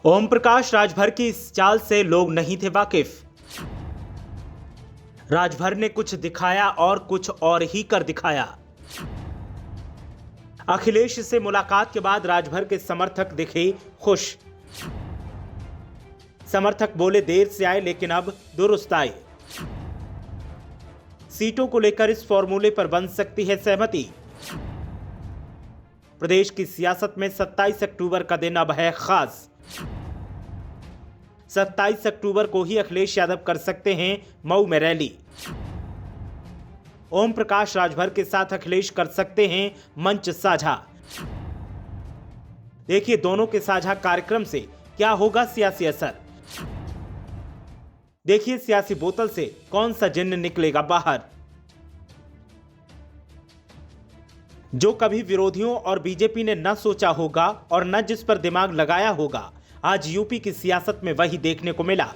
ओम प्रकाश राजभर की इस चाल से लोग नहीं थे वाकिफ। राजभर ने कुछ दिखाया और कुछ और ही कर दिखाया। अखिलेश से मुलाकात के बाद राजभर के समर्थक दिखे खुश। समर्थक बोले देर से आए लेकिन अब दुरुस्त आए। सीटों को लेकर इस फॉर्मूले पर बन सकती है सहमति। प्रदेश की सियासत में 27 अक्टूबर का दिन अब है खास। 27 अक्टूबर को ही अखिलेश यादव कर सकते हैं मऊ में रैली। ओम प्रकाश राजभर के साथ अखिलेश कर सकते हैं मंच साझा। देखिए दोनों के साझा कार्यक्रम से क्या होगा सियासी असर। देखिए सियासी बोतल से कौन सा जिन्न निकलेगा बाहर। जो कभी विरोधियों और बीजेपी ने न सोचा होगा और न जिस पर दिमाग लगाया होगा, आज यूपी की सियासत में वही देखने को मिला।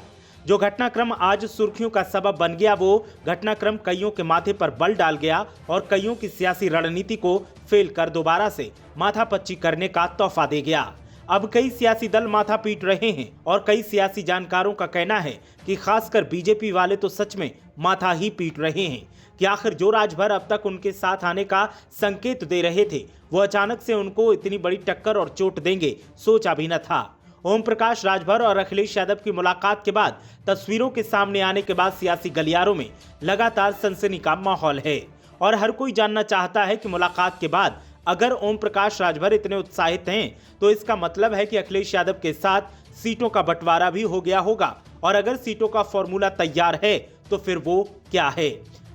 जो घटनाक्रम आज सुर्खियों का सबब बन गया, वो घटनाक्रम कईयों के माथे पर बल डाल गया और कईयों की सियासी रणनीति को फेल कर दोबारा से माथापच्ची करने का तोहफा दे गया। अब कई सियासी दल माथा पीट रहे हैं और कई सियासी जानकारों का कहना है कि खासकर बीजेपी वाले तो सच में माथा ही पीट रहे हैं कि आखिर जो राजभर अब तक उनके साथ आने का संकेत दे रहे थे, वो अचानक से उनको इतनी बड़ी टक्कर और चोट देंगे, सोचा भी न था। ओम प्रकाश राजभर और अखिलेश यादव की मुलाकात के बाद तस्वीरों के सामने आने के बाद सियासी गलियारों में लगातार सनसनी का माहौल है और हर कोई जानना चाहता है कि मुलाकात के बाद अगर ओम प्रकाश राजभर इतने उत्साहित हैं तो इसका मतलब है कि अखिलेश यादव के साथ सीटों का बंटवारा भी हो गया होगा, और अगर सीटों का फॉर्मूला तैयार है तो फिर वो क्या है।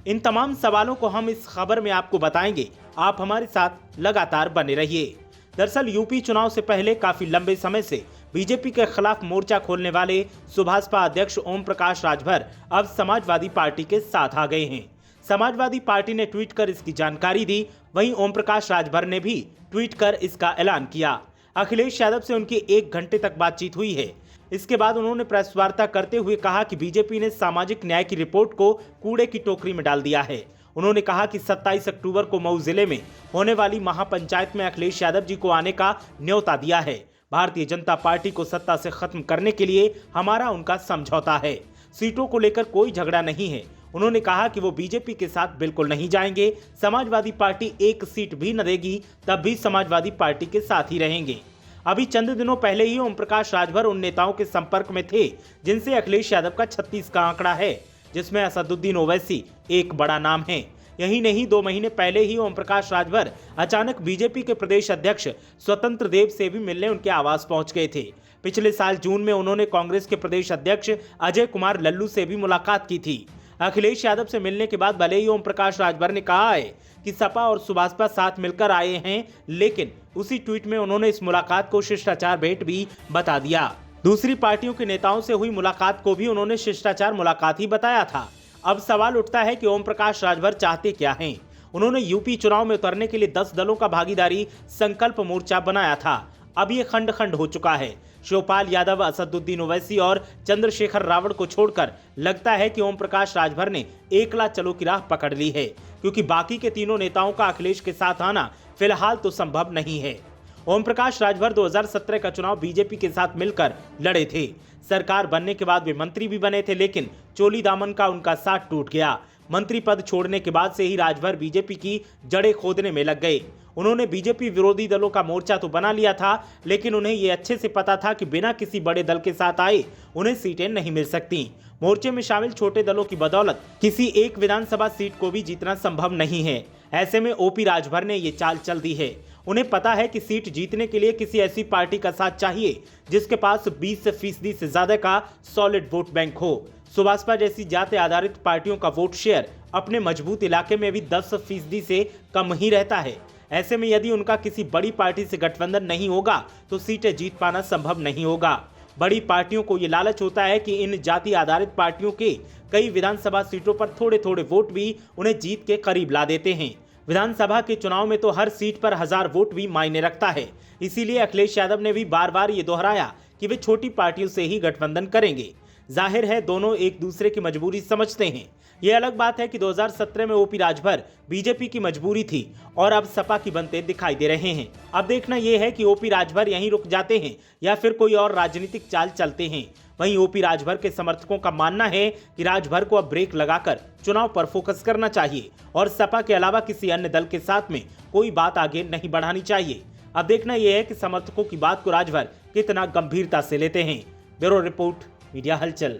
इन तमाम सवालों को हम इस खबर में आपको बताएंगे। आप हमारे साथ लगातार बने रहिए। दरअसल यूपी चुनाव से पहले काफी लंबे समय से बीजेपी के खिलाफ मोर्चा खोलने वाले सुभाषपा अध्यक्ष ओम प्रकाश राजभर अब समाजवादी पार्टी के साथ आ गए हैं। समाजवादी पार्टी ने ट्वीट कर इसकी जानकारी दी। वहीं ओम प्रकाश राजभर ने भी ट्वीट कर इसका ऐलान किया। अखिलेश यादव से उनकी 1 घंटे तक बातचीत हुई है। इसके बाद उन्होंने प्रेस वार्ता करते हुए कहा कि बीजेपी ने सामाजिक न्याय की रिपोर्ट को कूड़े की टोकरी में डाल दिया है। उन्होंने कहा कि 27 अक्टूबर को मऊ जिले में होने वाली महापंचायत में अखिलेश यादव जी को आने का न्योता दिया है। भारतीय जनता पार्टी को सत्ता से खत्म करने के लिए हमारा उनका समझौता है। सीटों को लेकर कोई झगड़ा नहीं है। उन्होंने कहा कि वो बीजेपी के साथ बिल्कुल नहीं जाएंगे। समाजवादी पार्टी 1 सीट भी न देगी, तब भी समाजवादी पार्टी के साथ ही रहेंगे। अभी चंद दिनों पहले ही ओम प्रकाश राजभर उन नेताओं के संपर्क में थे जिनसे अखिलेश यादव का 36 का आंकड़ा है, जिसमें असदुद्दीन ओवैसी एक बड़ा नाम है। यही नहीं, 2 महीने पहले ही ओम प्रकाश राजभर अचानक बीजेपी के प्रदेश अध्यक्ष स्वतंत्र देव से भी मिलने उनके आवास पहुंच गए थे। पिछले साल जून में उन्होंने कांग्रेस के प्रदेश अध्यक्ष अजय कुमार लल्लू से भी मुलाकात की थी। अखिलेश यादव से मिलने के बाद भले ही ओम प्रकाश राजभर ने कहा है कि सपा और सुभाषपा साथ मिलकर आए हैं, लेकिन उसी ट्वीट में उन्होंने इस मुलाकात को शिष्टाचार भेंट भी बता दिया। दूसरी पार्टियों के नेताओं से हुई मुलाकात को भी उन्होंने शिष्टाचार मुलाकात ही बताया था। अब सवाल उठता है कि ओम प्रकाश राजभर चाहते क्या हैं। उन्होंने यूपी चुनाव में उतरने के लिए 10 दलों का भागीदारी संकल्प मोर्चा बनाया था। अब ये खंड खंड हो चुका है। शिवपाल यादव, असदुद्दीन ओवैसी और चंद्रशेखर रावण को छोड़कर लगता है कि ओम प्रकाश राजभर ने एकला चलो की राह पकड़ ली है, क्योंकि बाकी के तीनों नेताओं का अखिलेश के साथ आना फिलहाल तो संभव नहीं है। ओम प्रकाश राजभर 2017 का चुनाव बीजेपी के साथ मिलकर लड़े थे। सरकार बनने के बाद वे मंत्री भी बने थे, लेकिन चोली दामन का उनका साथ टूट गया। मंत्री पद छोड़ने के बाद से ही राजभर बीजेपी की जड़ें खोदने में लग गए। उन्होंने बीजेपी विरोधी दलों का मोर्चा तो बना लिया था, लेकिन उन्हें यह अच्छे से पता था कि बिना किसी बड़े दल के साथ आए उन्हें सीटें नहीं मिल सकती। मोर्चे में शामिल छोटे दलों की बदौलत किसी एक विधानसभा सीट को भी जीतना संभव नहीं है। ऐसे में ओपी राजभर ने ये चाल चल दी है। उन्हें पता है कि सीट जीतने के लिए किसी ऐसी पार्टी का साथ चाहिए जिसके पास 20% से ज्यादा का सॉलिड वोट बैंक हो। सुभाषपा जैसी जाति आधारित पार्टियों का वोट शेयर अपने मजबूत इलाके में भी 10% से कम ही रहता है। ऐसे में यदि उनका किसी बड़ी पार्टी से गठबंधन नहीं होगा तो सीटें जीत पाना संभव नहीं होगा। बड़ी पार्टियों को ये लालच होता है कि इन जाति आधारित पार्टियों के कई विधानसभा सीटों पर थोड़े थोड़े वोट भी उन्हें जीत के करीब ला देते हैं। विधानसभा के चुनाव में तो हर सीट पर 1000 वोट भी मायने रखता है। इसीलिए अखिलेश यादव ने भी बार बार ये दोहराया कि वे छोटी पार्टियों से ही गठबंधन करेंगे। जाहिर है दोनों एक दूसरे की मजबूरी समझते हैं। ये अलग बात है कि 2017 में ओपी राजभर बीजेपी की मजबूरी थी और अब सपा की बनते दिखाई दे रहे हैं। अब देखना यह है कि ओपी राजभर यहीं रुक जाते हैं या फिर कोई और राजनीतिक चाल चलते हैं। वहीं ओपी राजभर के समर्थकों का मानना है कि राजभर को अब ब्रेक लगाकर चुनाव पर फोकस करना चाहिए और सपा के अलावा किसी अन्य दल के साथ में कोई बात आगे नहीं बढ़ानी चाहिए। अब देखना यह है कि समर्थकों की बात को राजभर कितना गंभीरता से लेते हैं। ब्यूरो रिपोर्ट, मीडिया हलचल।